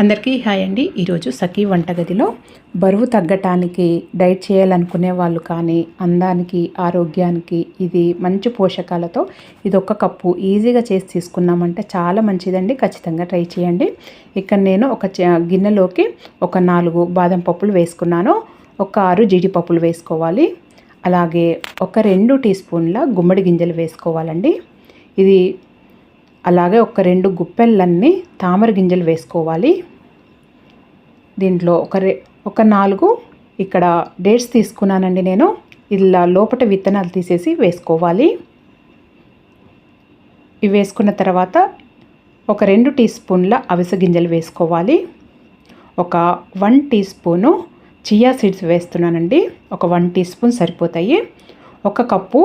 అందరికీ హాయ్ అండి. ఈరోజు సఖీ వంటగదిలో బరువు తగ్గటానికి డైట్ చేయాలనుకునే వాళ్ళు కానీ అందానికి ఆరోగ్యానికి ఇది మంచి పోషకాలతో ఇది ఒక కప్పు ఈజీగా చేసి తీసుకున్నామంటే చాలా మంచిదండి. ఖచ్చితంగా ట్రై చేయండి. ఇక్కడ నేను ఒక గిన్నెలోకి ఒక 4 బాదం పప్పులు వేసుకున్నాను. ఒక 6 జీడిపప్పులు వేసుకోవాలి. అలాగే ఒక 2 టీ స్పూన్ల గుమ్మడి గింజలు వేసుకోవాలండి. ఇది అలాగే ఒక 2 గుప్పెళ్ళన్నీ తామర గింజలు వేసుకోవాలి. దీంట్లో ఒక 4 ఇక్కడ డేట్స్ తీసుకున్నానండి నేను. ఇలా లోపట విత్తనాలు తీసేసి వేసుకోవాలి. ఇవి వేసుకున్న తర్వాత ఒక 2 టీ స్పూన్ల అవిసె గింజలు వేసుకోవాలి. ఒక 1 టీ స్పూను చియా సీడ్స్ వేస్తున్నానండి. ఒక 1 టీ స్పూన్ సరిపోతాయి. ఒక కప్పు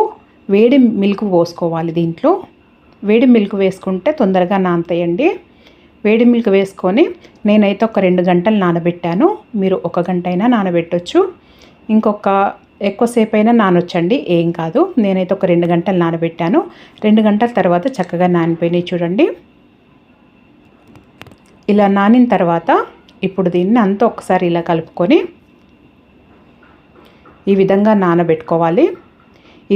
వేడి మిల్క్ పోసుకోవాలి. దీంట్లో వేడి మిల్క్ వేసుకుంటే తొందరగా నానతాయండి. వేడి మిల్క్ వేసుకొని నేనైతే ఒక 2 గంటలు నానబెట్టాను. మీరు 1 గంట అయినా నానబెట్టవచ్చు. ఇంకొక ఎక్కువసేపు అయినా నానొచ్చండి, ఏం కాదు. నేనైతే ఒక 2 గంటలు నానబెట్టాను. 2 గంటల తర్వాత చక్కగా నానిపోయినాయి చూడండి. ఇలా నానిన తర్వాత ఇప్పుడు దీన్ని అంతా ఒకసారి ఇలా కలుపుకొని ఈ విధంగా నానబెట్టుకోవాలి.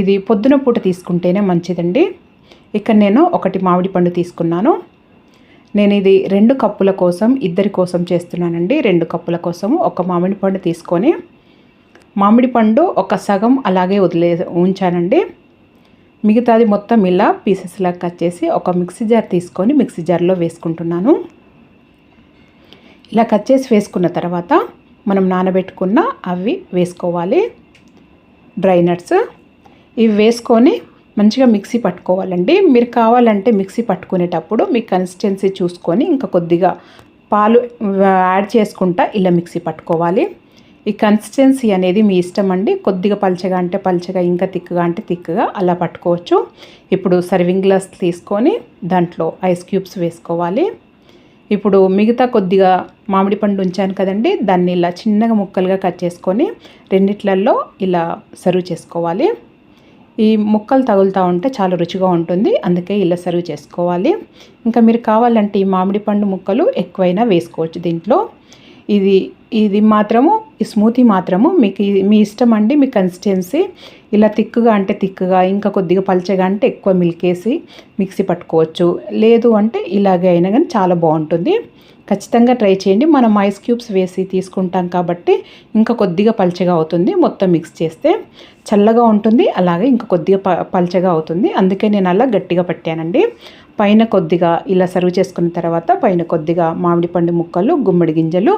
ఇది పొద్దున పూట తీసుకుంటేనే మంచిదండి. ఇక్కడ నేను 1 మామిడి పండు తీసుకున్నాను. నేను ఇది 2 కప్పుల కోసం, ఇద్దరి కోసం చేస్తున్నానండి. 2 కప్పుల కోసము ఒక మామిడి పండు తీసుకొని మామిడి పండు ఒక సగం అలాగే ఉంచానండి. మిగతాది మొత్తం ఇలా పీసెస్లా కట్ చేసి ఒక మిక్సీ జార్ తీసుకొని మిక్సీ జార్లో వేసుకుంటున్నాను. ఇలా కట్ చేసి వేసుకున్న తర్వాత మనం నానబెట్టుకున్న అవి వేసుకోవాలి. డ్రై నట్స్ ఇవి వేసుకొని మంచిగా మిక్సీ పట్టుకోవాలండి. మీరు కావాలంటే మిక్సీ పట్టుకునేటప్పుడు మీ కన్సిస్టెన్సీ చూసుకొని ఇంకా కొద్దిగా పాలు యాడ్ చేసుకుంటా ఇలా మిక్సీ పట్టుకోవాలి. ఈ కన్సిస్టెన్సీ అనేది మీ ఇష్టం అండి. కొద్దిగా పల్చగా అంటే పల్చగా, ఇంకా తిక్కుగా అంటే తిక్కుగా అలా పట్టుకోవచ్చు. ఇప్పుడు సర్వింగ్ గ్లాస్ తీసుకొని దాంట్లో ఐస్ క్యూబ్స్ వేసుకోవాలి. ఇప్పుడు మిగతా కొద్దిగా మామిడి పండు ఉంచాను కదండి, దాన్ని ఇలా చిన్నగా ముక్కలుగా కట్ చేసుకొని రెండిట్లలో ఇలా సర్వ్ చేసుకోవాలి. ఈ ముక్కలు తగులుతూ ఉంటే చాలా రుచిగా ఉంటుంది, అందుకే ఇలా సర్వ్ చేసుకోవాలి. ఇంకా మీరు కావాలంటే ఈ మామిడి పండు ముక్కలు ఎక్కువైనా వేసుకోవచ్చు దీంట్లో. ఇది మాత్రము ఈ స్మూతీ మాత్రము మీకు మీ ఇష్టం అండి. మీ కన్సిస్టెన్సీ ఇలా తిక్కుగా అంటే తిక్కుగా, ఇంకా కొద్దిగా పల్చగా అంటే ఎక్కువ మిల్క్ వేసి మిక్సీ పట్టుకోవచ్చు. లేదు అంటే ఇలాగే అయినా కానీ చాలా బాగుంటుంది. ఖచ్చితంగా ట్రై చేయండి. మనం ఐస్ క్యూబ్స్ వేసి తీసుకుంటాం కాబట్టి ఇంకా కొద్దిగా పల్చగా అవుతుంది. మొత్తం మిక్స్ చేస్తే చల్లగా ఉంటుంది, అలాగే ఇంకా కొద్దిగా పల్చగా అవుతుంది. అందుకే నేను అలా గట్టిగా పట్టానండి. పైన కొద్దిగా ఇలా సర్వ్ చేసుకున్న తర్వాత పైన కొద్దిగా మామిడి పండు ముక్కలు, గుమ్మడి గింజలు,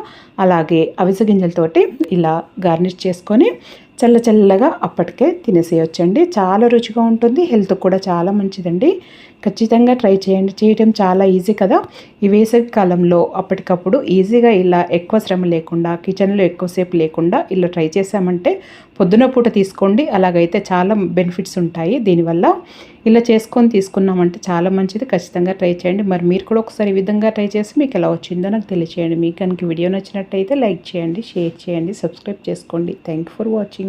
అలాగే అవిసె గింజలతోటి ఇలా గార్నిష్ చేసుకొని చల్లగా అప్పటికే తినేసేయొచ్చండి. చాలా రుచిగా ఉంటుంది, హెల్త్ కూడా చాలా మంచిదండి. ఖచ్చితంగా ట్రై చేయండి. చేయడం చాలా ఈజీ కదా. ఈ వేసవి కాలంలో అప్పటికప్పుడు ఈజీగా ఇలా ఎక్కువ శ్రమ లేకుండా, కిచెన్లో ఎక్కువసేపు లేకుండా ఇలా ట్రై చేసామంటే పొద్దున పూట తీసుకోండి. అలాగైతే చాలా బెనిఫిట్స్ ఉంటాయి దీనివల్ల. ఇలా చేసుకొని తీసుకున్నామంటే చాలా మంచిది. ఖచ్చితంగా ట్రై చేయండి. మరి మీరు కూడా ఒకసారి ఈ విధంగా ట్రై చేసి మీకు ఎలా వచ్చిందో నాకు తెలియచేయండి. మీకు కనుక వీడియో నచ్చినట్టయితే లైక్ చేయండి, షేర్ చేయండి, సబ్స్క్రైబ్ చేసుకోండి. Thank you for watching.